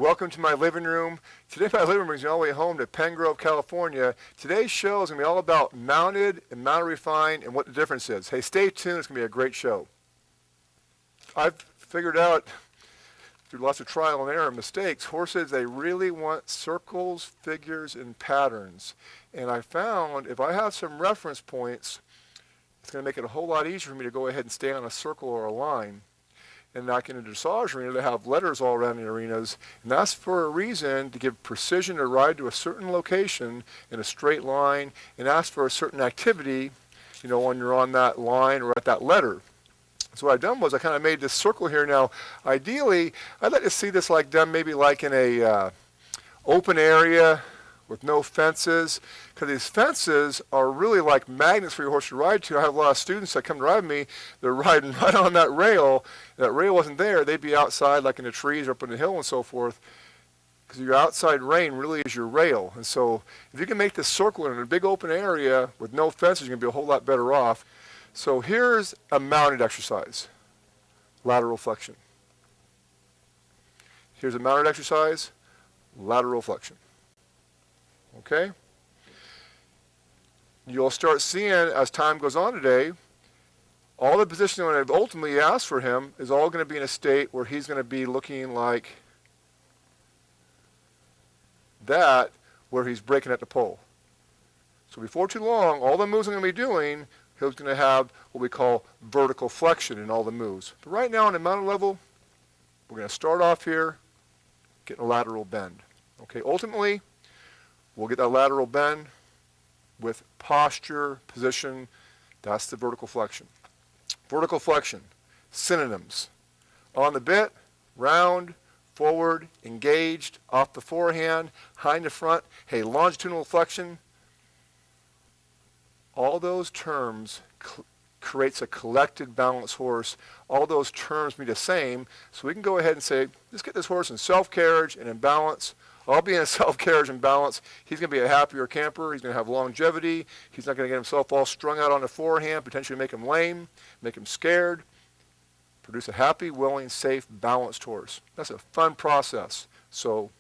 Welcome to my living room. Today my living room brings me all the way home to Pen Grove, California. Today's show is going to be all about mounted and mounted refined and what the difference is. Hey, stay tuned. It's going to be a great show. I've figured out through lots of trial and error and mistakes, horses, they really want circles, figures, and patterns. And I found if I have some reference points, it's going to make it a whole lot easier for me to go ahead and stay on a circle or a line. And like in a dressage arena, they have letters all around the arenas, and that's for a reason, to give precision to ride to a certain location in a straight line, and ask for a certain activity, when you're on that line or at that letter. So what I've done was I kind of made this circle here. Now, ideally, I'd like to see this done maybe like in a open area with no fences, because these fences are really like magnets for your horse to ride to. I have a lot of students that come to ride me, they're riding right on that rail. If that rail wasn't there, they'd be outside like in the trees or up on the hill and so forth, because your outside rein really is your rail. And so if you can make this circle in a big open area with no fences, you're going to be a whole lot better off. So here's a mounted exercise, lateral flexion. Here's a mounted exercise, lateral flexion. Okay? You'll start seeing as time goes on today, all the positioning that I've ultimately asked for him is all going to be in a state where he's going to be looking like that, where he's breaking at the pole. So before too long, all the moves I'm going to be doing, he's going to have what we call vertical flexion in all the moves. But right now on the mounted level, we're going to start off here, getting a lateral bend. Okay, ultimately, we'll get that lateral bend with posture, position. That's the vertical flexion. Vertical flexion, synonyms. On the bit, round, forward, engaged, off the forehand, hind to front. Hey, longitudinal flexion. All those terms creates a collected balanced horse. All those terms mean the same. So we can go ahead and say, let's get this horse in self-carriage and in balance. I'll be in self-carriage and balance. He's going to be a happier camper. He's going to have longevity. He's not going to get himself all strung out on the forehand, potentially make him lame, make him scared. Produce a happy, willing, safe, balanced horse. That's a fun process. So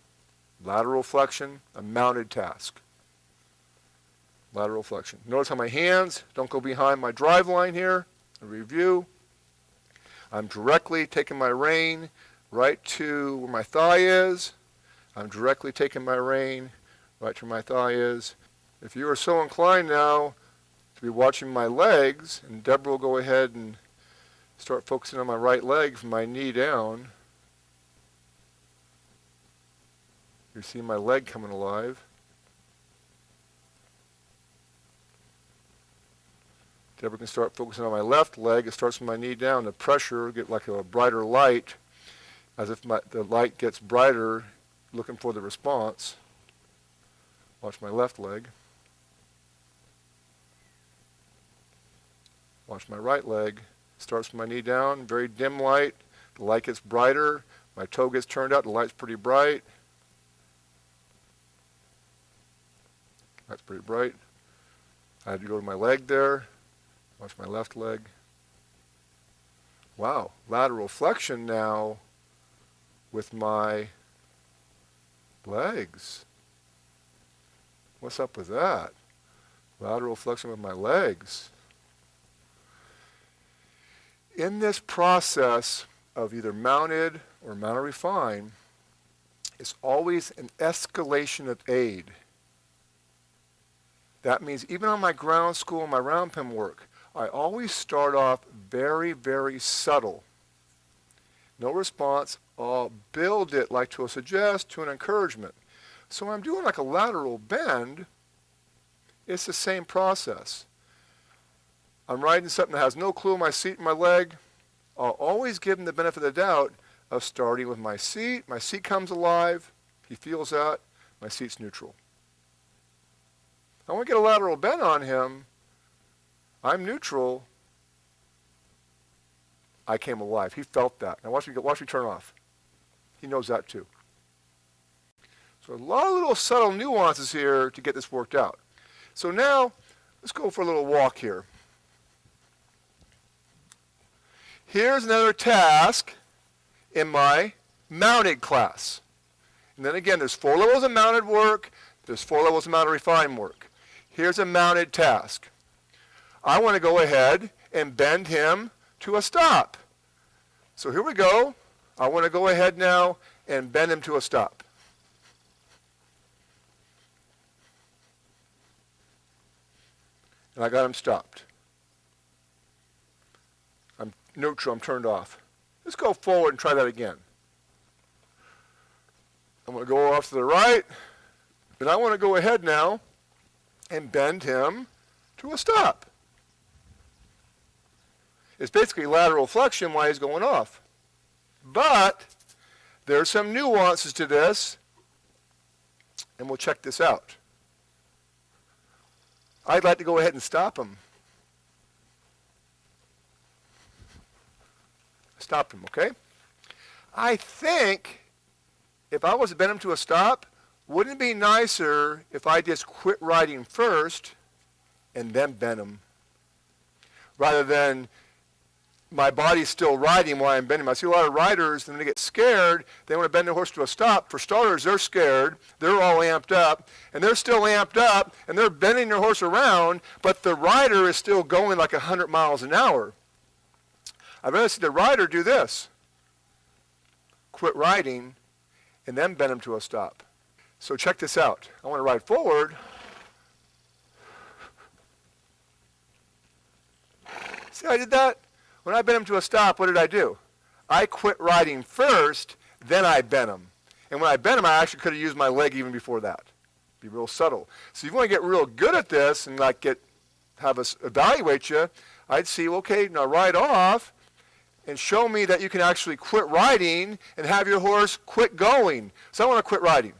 lateral flexion, a mounted task. Lateral flexion. Notice how my hands don't go behind my drive line here. A review. I'm directly taking my rein right to where my thigh is. I'm directly taking my rein right to where my thigh is. If you are so inclined now to be watching my legs, and Deborah will go ahead and start focusing on my right leg from my knee down. You see my leg coming alive. Deborah can start focusing on my left leg. It starts from my knee down. The pressure, get like a brighter light, as if the light gets brighter, looking for the response. Watch my left leg. Watch my right leg. Starts from my knee down, very dim light. The light gets brighter. My toe gets turned out. The light's pretty bright. That's pretty bright. I had to go to my leg there. Watch my left leg. Wow, lateral flexion now with my legs. What's up with that? Lateral flexion with my legs. In this process of either mounted or mounted refined, it's always an escalation of aid. That means even on my ground school and my round pen work, I always start off very, very subtle. No response. I'll build it like to a suggest, to an encouragement. So when I'm doing like a lateral bend, it's the same process. I'm riding something that has no clue of my seat and my leg. I'll always give him the benefit of the doubt of starting with my seat. My seat comes alive. He feels that. My seat's neutral. I want to get a lateral bend on him. I'm neutral. I came alive. He felt that. Now watch me turn off. He knows that too. So a lot of little subtle nuances here to get this worked out. So now, let's go for a little walk here. Here's another task in my mounted class. And then again, there's 4 levels of mounted work. There's 4 levels of mounted refined work. Here's a mounted task. I want to go ahead and bend him to a stop. So here we go. I want to go ahead now and bend him to a stop. And I got him stopped. I'm neutral, I'm turned off. Let's go forward and try that again. I'm going to go off to the right, and I want to go ahead now and bend him to a stop. It's basically lateral flexion while he's going off. But there's some nuances to this, and we'll check this out. I'd like to go ahead and stop him. Stop him, okay? I think if I was to bend him to a stop, wouldn't it be nicer if I just quit riding first and then bend him? Rather than my body's still riding while I'm bending him. I see a lot of riders, when they get scared, they want to bend their horse to a stop. For starters, they're scared. They're all amped up. And they're still amped up, and they're bending their horse around, but the rider is still going like 100 miles an hour. I'd rather see the rider do this. Quit riding, and then bend him to a stop. So check this out. I want to ride forward. See how I did that? When I bent him to a stop, what did I do? I quit riding first, then I bent him. And when I bent him, I actually could have used my leg even before that. Be real subtle. So if you want to get real good at this and like have us evaluate you, I'd see, okay, now ride off and show me that you can actually quit riding and have your horse quit going. So I want to quit riding.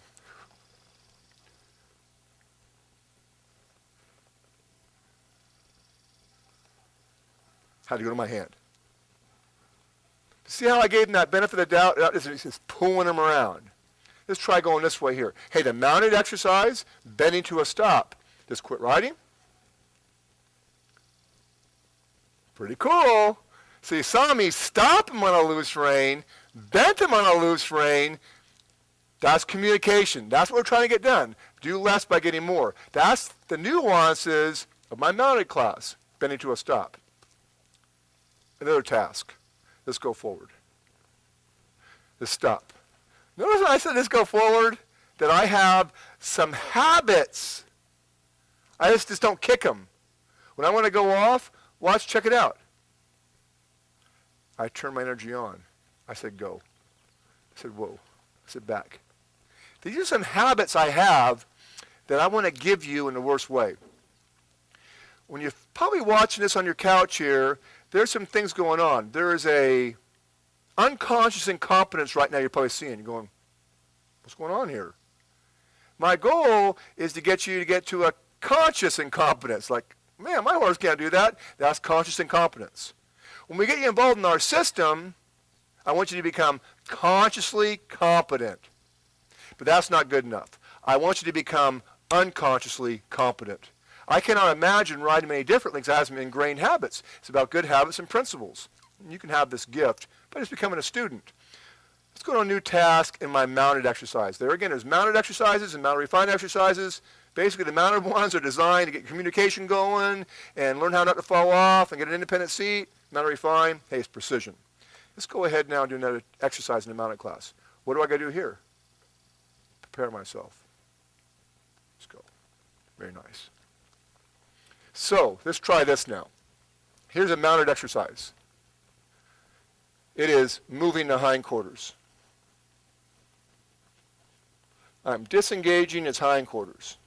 Had to go to my hand. See how I gave him that benefit of the doubt? It's just pulling him around. Let's try going this way here. Hey, the mounted exercise, bending to a stop. Just quit riding. Pretty cool. So you saw me stop him on a loose rein, bent him on a loose rein. That's communication. That's what we're trying to get done. Do less by getting more. That's the nuances of my mounted class, bending to a stop. Another task. Let's go forward. Let's stop. Notice when I said let's go forward that I have some habits. I just don't kick them. When I want to go off, watch, check it out. I turn my energy on. I said go. I said whoa. I said back. These are some habits I have that I want to give you in the worst way. When you're probably watching this on your couch here, there's some things going on. There is a unconscious incompetence right now you're probably seeing. You're going, what's going on here? My goal is to get you to get to a conscious incompetence. Like, man, my horse can't do that. That's conscious incompetence. When we get you involved in our system, I want you to become consciously competent. But that's not good enough. I want you to become unconsciously competent. I cannot imagine riding many differently because I have some ingrained habits. It's about good habits and principles. You can have this gift, but it's becoming a student. Let's go to a new task in my mounted exercise. There again, there's mounted exercises and mounted refined exercises. Basically, the mounted ones are designed to get communication going and learn how not to fall off and get an independent seat. Mounted refined, hey, it's precision. Let's go ahead now and do another exercise in the mounted class. What do I got to do here? Prepare myself. Let's go. Very nice. So let's try this now. Here's a mounted exercise. It is moving the hindquarters. I'm disengaging its hindquarters.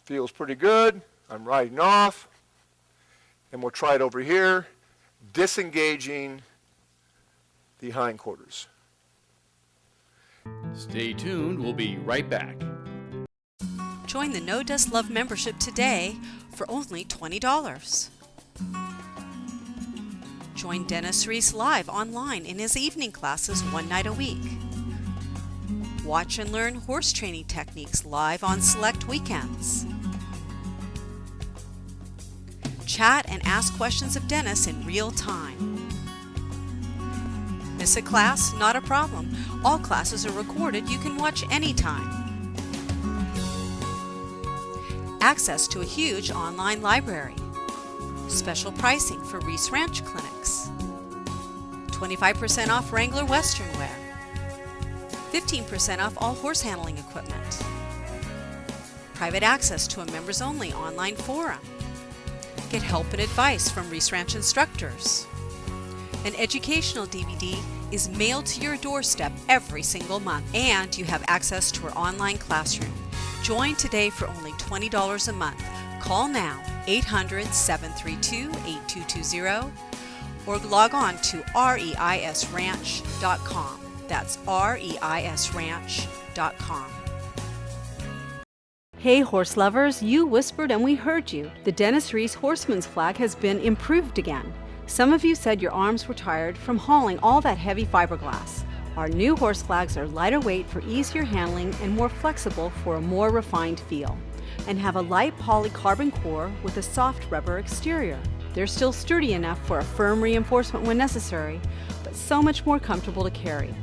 Feels pretty good. I'm riding off. And we'll try it over here. Disengaging the hindquarters. Stay tuned. We'll be right back. Join the No Dust Love membership today for only $20. Join Dennis Reis live online in his evening classes one night a week. Watch and learn horse training techniques live on select weekends. Chat and ask questions of Dennis in real time. Miss a class? Not a problem. All classes are recorded. You can watch anytime. Access to a huge online library. Special pricing for Reese Ranch clinics. 25% off Wrangler Western wear. 15% off all horse handling equipment. Private access to a members-only online forum. Get help and advice from Reis Ranch instructors. An educational DVD is mailed to your doorstep every single month, and you have access to our online classroom. Join today for only $20 a month. Call now, 800-732-8220, or log on to reisranch.com. That's reisranch.com. Hey horse lovers, you whispered and we heard you. The Dennis Reese Horseman's flag has been improved again. Some of you said your arms were tired from hauling all that heavy fiberglass. Our new horse flags are lighter weight for easier handling and more flexible for a more refined feel, and have a light polycarbon core with a soft rubber exterior. They're still sturdy enough for a firm reinforcement when necessary, but so much more comfortable to carry.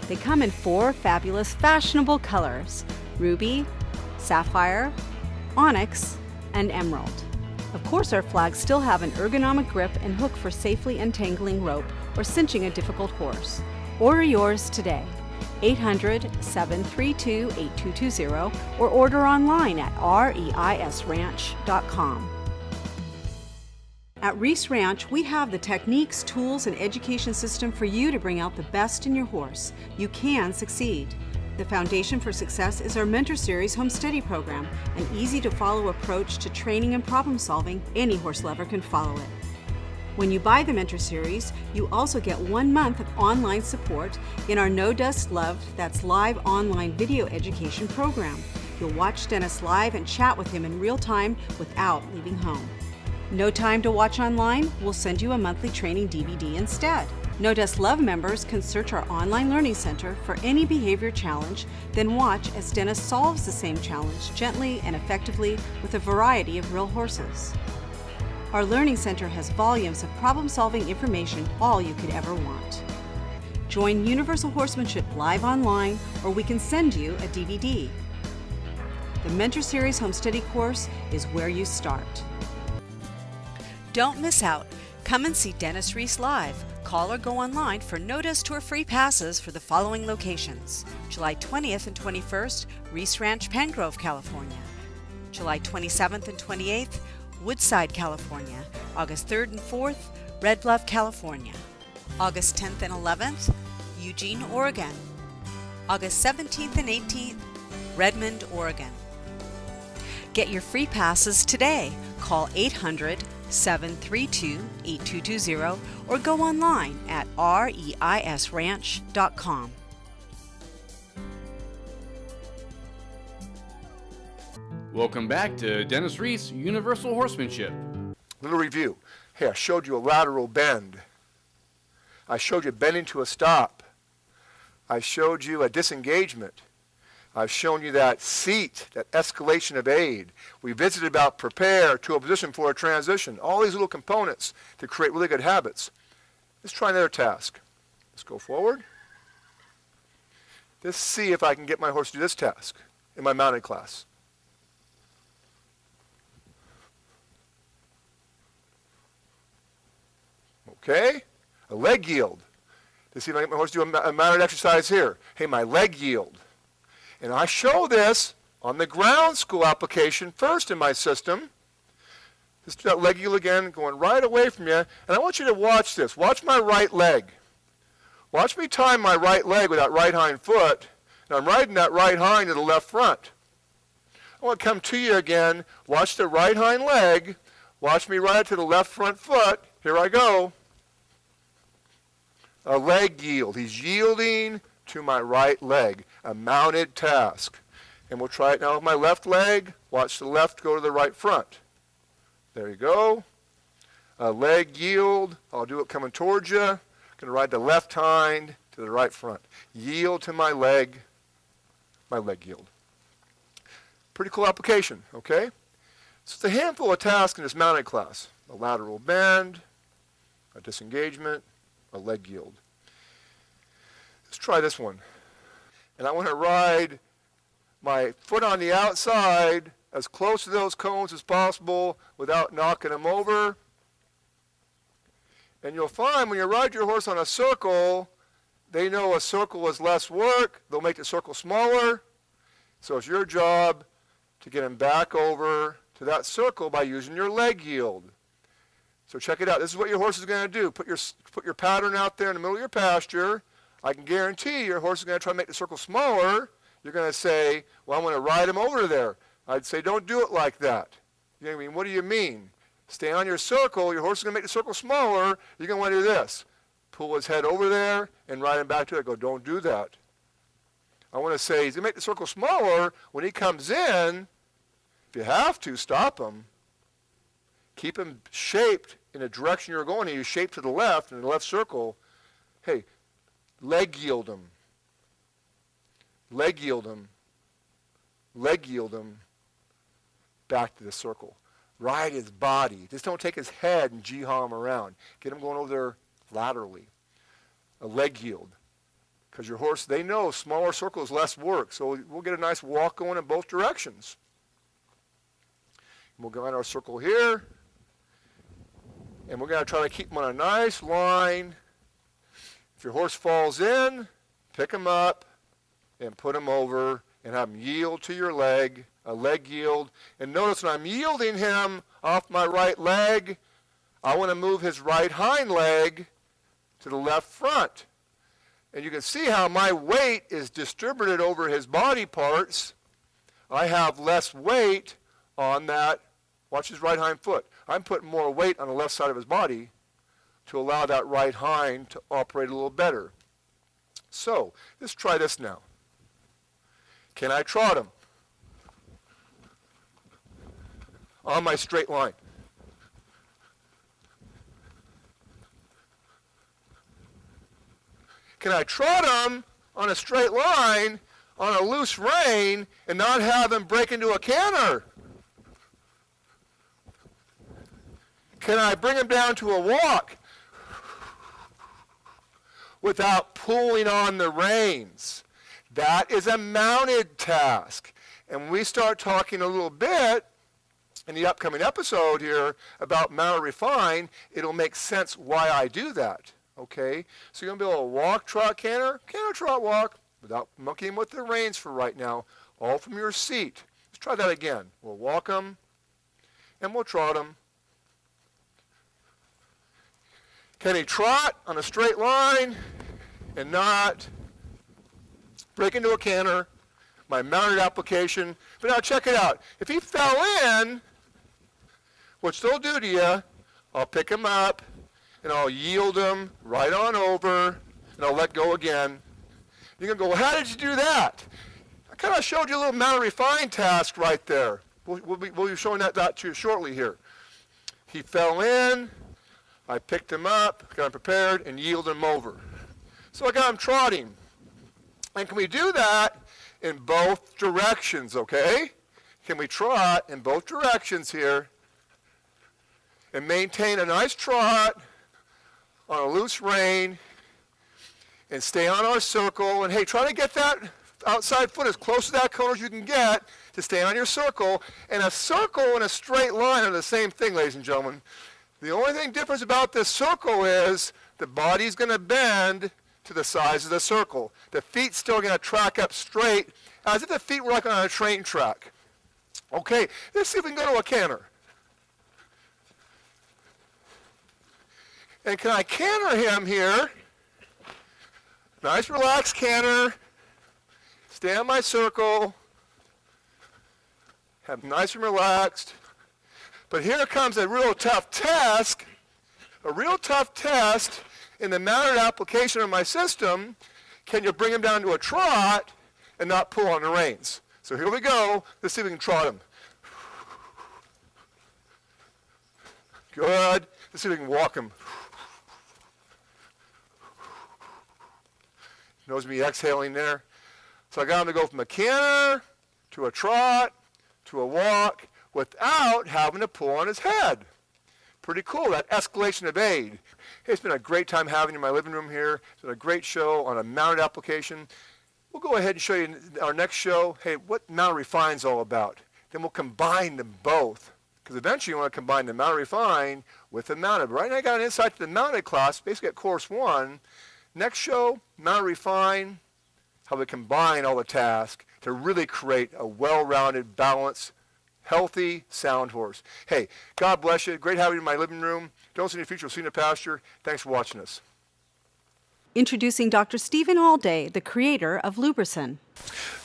They come in 4 fabulous, fashionable colors: ruby, sapphire, onyx, and emerald. Of course, our flags still have an ergonomic grip and hook for safely untangling rope or cinching a difficult horse. Order yours today, 800-732-8220, or order online at reisranch.com. At Reese Ranch, we have the techniques, tools, and education system for you to bring out the best in your horse. You can succeed. The foundation for success is our Mentor Series Home Study program, an easy-to-follow approach to training and problem-solving. Any horse lover can follow it. When you buy the Mentor Series, you also get 1 month of online support in our No Dust Loved, that's live online video education program. You'll watch Dennis live and chat with him in real time without leaving home. No time to watch online? We'll send you a monthly training DVD instead. No Dust Love members can search our online learning center for any behavior challenge, then watch as Dennis solves the same challenge gently and effectively with a variety of real horses. Our learning center has volumes of problem-solving information, all you could ever want. Join Universal Horsemanship live online, or we can send you a DVD. The Mentor Series Home Study course is where you start. Don't miss out. Come and see Dennis Reese live. Call or go online for No Dust Tour free passes for the following locations: July 20th and 21st, Reese Ranch, Pengrove, California; July 27th and 28th, Woodside, California; August 3rd and 4th, Red Bluff, California; August 10th and 11th, Eugene, Oregon; August 17th and 18th, Redmond, Oregon. Get your free passes today. Call 800-732-8220 or go online at reisranch.com. Welcome back to Dennis Reese Universal Horsemanship. Little review. Hey, I showed you a lateral bend. I showed you bending to a stop. I showed you a disengagement. I've shown you that seat, that escalation of aid. We visited about prepare to a position for a transition. All these little components to create really good habits. Let's try another task. Let's go forward. Let's see if I can get my horse to do this task in my mounted class. Okay, a leg yield. Let's see if I can get my horse to do a mounted exercise here. Hey, my leg yield. And I show this on the ground school application first in my system. Let's do that leg yield again, going right away from you. And I want you to watch this. Watch my right leg. Watch me time my right leg with that right hind foot. And I'm riding that right hind to the left front. I want to come to you again. Watch the right hind leg. Watch me ride it to the left front foot. Here I go. A leg yield. He's yielding to my right leg. A mounted task. And we'll try it now with my left leg. Watch the left go to the right front. There you go. A leg yield. I'll do it coming towards you. I'm going to ride the left hind to the right front. Yield to my leg yield. Pretty cool application, okay? So it's a handful of tasks in this mounted class. A lateral bend, a disengagement, a leg yield. Let's try this one. And I want to ride my foot on the outside as close to those cones as possible without knocking them over. And you'll find when you ride your horse on a circle, they know a circle is less work. They'll make the circle smaller. So it's your job to get them back over to that circle by using your leg yield. So check it out. This is what your horse is going to do. Put your pattern out there in the middle of your pasture. I can guarantee your horse is going to try to make the circle smaller. You're going to say, well, I'm going to ride him over there. I'd say, don't do it like that. You know what I mean? What do you mean? Stay on your circle. Your horse is going to make the circle smaller. You're going to want to do this. Pull his head over there and ride him back to it. Go, don't do that. I want to say, he's going to make the circle smaller. When he comes in, if you have to, stop him. Keep him shaped in the direction you're going. He's shaped to the left in the left circle. Hey, leg yield him. Leg yield him. Leg yield him back to the circle. Ride his body. Just don't take his head and jiham him around. Get him going over there laterally. A leg yield. Because your horse, they know smaller circle is less work. So we'll get a nice walk going in both directions. We'll go in our circle here. And we're going to try to keep him on a nice line. If your horse falls in, pick him up and put him over and have him yield to your leg, a leg yield. And notice when I'm yielding him off my right leg, I want to move his right hind leg to the left front. And you can see how my weight is distributed over his body parts. I have less weight on that. Watch his right hind foot. I'm putting more weight on the left side of his body to allow that right hind to operate a little better. So, let's try this now. Can I trot him on my straight line? Can I trot him on a straight line on a loose rein and not have him break into a canter? Can I bring him down to a walk without pulling on the reins? That is a mounted task. And when we start talking a little bit in the upcoming episode here about mount refine, it'll make sense why I do that. Okay? So you're going to be able to walk, trot, canter, trot, walk without monkeying with the reins for right now, all from your seat. Let's try that again. We'll walk them and we'll trot them. Can he trot on a straight line and not break into a canter? My mounted application. But now check it out. If he fell in, which they'll do to you, I'll pick him up and I'll yield him right on over and I'll let go again. You're going to go, well, how did you do that? I kind of showed you a little mount refine task right there. We'll be showing that to you shortly here. He fell in. I picked him up, got him prepared, and yielded him over. So I got him trotting. And can we do that in both directions, okay? Can we trot in both directions here and maintain a nice trot on a loose rein and stay on our circle? And hey, try to get that outside foot as close to that cone as you can get to stay on your circle. And a circle and a straight line are the same thing, ladies and gentlemen. The only thing different about this circle is the body's going to bend to the size of the circle. The feet's still going to track up straight as if the feet were like on a train track. Okay, let's see if we can go to a canter. And can I canter him here? Nice relaxed canter. Stay on my circle. Have nice and relaxed. But here comes a real tough task, in the mounted application of my system. Can you bring him down to a trot and not pull on the reins? So here we go. Let's see if we can trot him. Good. Let's see if we can walk him. Notice me exhaling there. So I got him to go from a canter to a trot to a walk without having to pull on his head. Pretty cool, that escalation of aid. Hey, it's been a great time having you in my living room here. It's been a great show on a mounted application. We'll go ahead and show you in our next show, hey, what mounted refine is all about. Then we'll combine them both, because eventually you want to combine the mounted refine with the mounted. Right now I got an insight to the mounted class, basically at course 1. Next show, mounted refine, how we combine all the tasks to really create a well-rounded, balanced, healthy, sound horse. Hey, God bless you. Great having you in my living room. Don't see you in the future. We'll see you in the pasture. Thanks for watching us. Introducing Dr. Stephen Alday, the creator of Lubricin.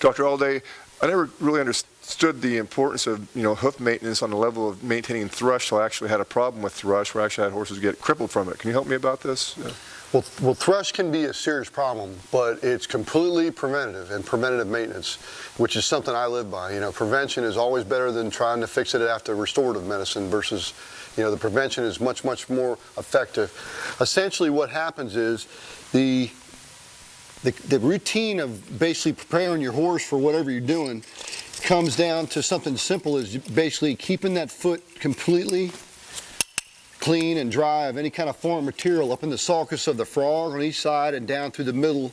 Dr. Alday, I never really understood the importance of, hoof maintenance on the level of maintaining thrush, so I actually had a problem with thrush where I actually had horses get crippled from it. Can you help me about this? Yeah. Well, thrush can be a serious problem, but it's completely preventative and preventative maintenance, which is something I live by. Prevention is always better than trying to fix it after restorative medicine versus, the prevention is much, much more effective. Essentially what happens is the routine of basically preparing your horse for whatever you're doing comes down to something simple as basically keeping that foot completely clean and dry of any kind of foreign material up in the sulcus of the frog on each side and down through the middle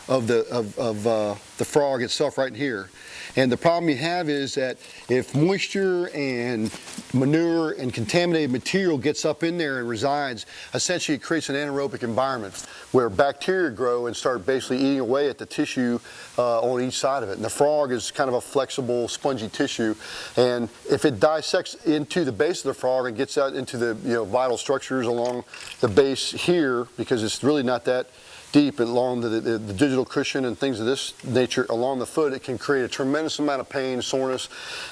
of the frog itself right here. And the problem you have is that if moisture and manure and contaminated material gets up in there and resides, essentially it creates an anaerobic environment where bacteria grow and start basically eating away at the tissue on each side of it. And the frog is kind of a flexible, spongy tissue. And if it dissects into the base of the frog and gets out into the vital structures along the base here, because it's really not that deep along the digital cushion and things of this nature along the foot, it can create a tremendous amount of pain, soreness,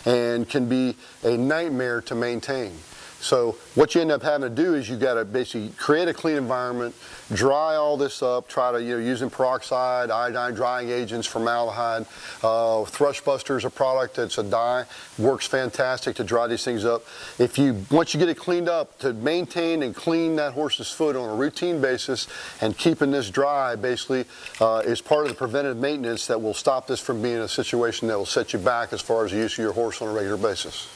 and can be a nightmare to maintain. So what you end up having to do is you got to basically create a clean environment, dry all this up, try to using peroxide, iodine drying agents, formaldehyde. Thrush Buster is a product that's a dye, works fantastic to dry these things up. Once you get it cleaned up, to maintain and clean that horse's foot on a routine basis and keeping this dry basically is part of the preventive maintenance that will stop this from being a situation that will set you back as far as the use of your horse on a regular basis.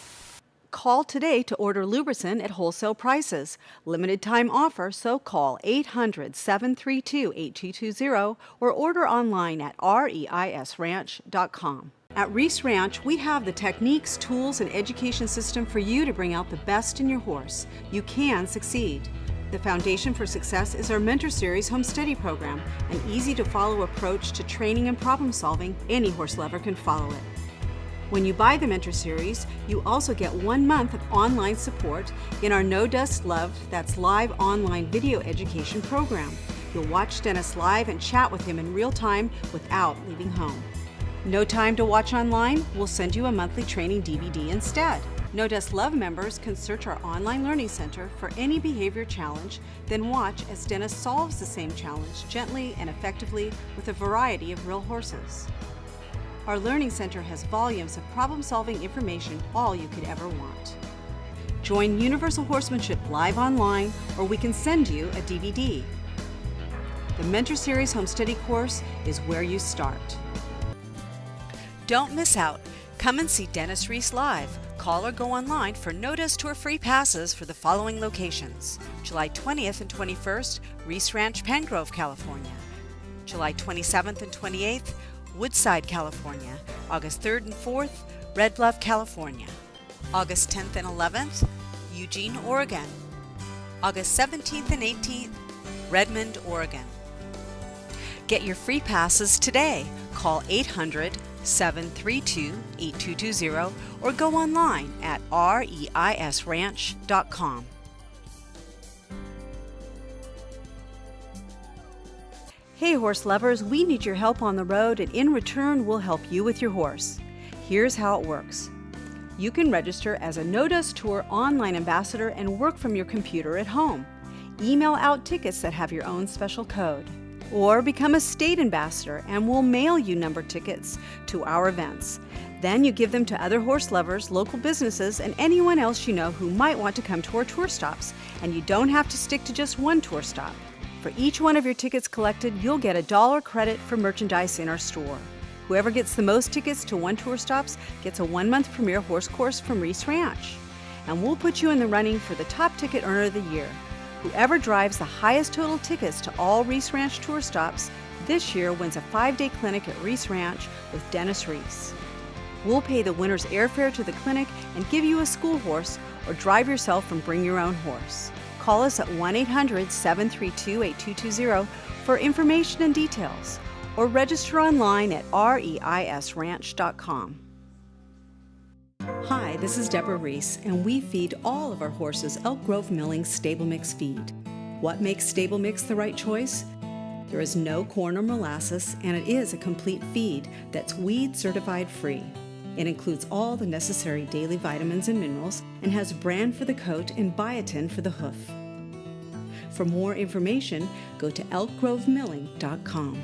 Call today to order Lubricin at wholesale prices. Limited time offer, so call 800-732-8220 or order online at reisranch.com. At Reese Ranch, we have the techniques, tools, and education system for you to bring out the best in your horse. You can succeed. The foundation for success is our Mentor Series Home Study Program, an easy-to-follow approach to training and problem solving. Any horse lover can follow it. When you buy the Mentor Series, you also get 1 month of online support in our No Dust Love, that's live online video education program. You'll watch Dennis live and chat with him in real time without leaving home. No time to watch online? We'll send you a monthly training DVD instead. No Dust Love members can search our online learning center for any behavior challenge, then watch as Dennis solves the same challenge gently and effectively with a variety of real horses. Our Learning Center has volumes of problem-solving information, all you could ever want. Join Universal Horsemanship live online, or we can send you a DVD. The Mentor Series Home Study course is where you start. Don't miss out. Come and see Dennis Reese live. Call or go online for Notice Tour free passes for the following locations: July 20th and 21st, Reese Ranch, Pengrove, California; July 27th and 28th, Woodside, California; August 3rd and 4th, Red Bluff, California; August 10th and 11th, Eugene, Oregon; August 17th and 18th, Redmond, Oregon. Get your free passes today. Call 800-732-8220 or go online at reisranch.com. Hey horse lovers, we need your help on the road, and in return we'll help you with your horse. Here's how it works. You can register as a No Dust Tour online ambassador and work from your computer at home. Email out tickets that have your own special code. Or become a state ambassador and we'll mail you numbered tickets to our events. Then you give them to other horse lovers, local businesses, and anyone else you know who might want to come to our tour stops. And you don't have to stick to just one tour stop. For each one of your tickets collected, you'll get $1 credit for merchandise in our store. Whoever gets the most tickets to one tour stops gets a 1-month premier horse course from Reese Ranch. and we'll put you in the running for the top ticket earner of the year. Whoever drives the highest total tickets to all Reese Ranch tour stops this year wins a 5-day clinic at Reese Ranch with Dennis Reese. We'll pay the winner's airfare to the clinic and give you a school horse, or drive yourself and bring your own horse. Call us at 1-800-732-8220 for information and details, or register online at reisranch.com. Hi, this is Deborah Reese, and we feed all of our horses Elk Grove Milling Stable Mix feed. What makes Stable Mix the right choice? There is no corn or molasses, and it is a complete feed that's weed certified free. It includes all the necessary daily vitamins and minerals and has bran for the coat and biotin for the hoof. For more information, go to elkgrovemilling.com.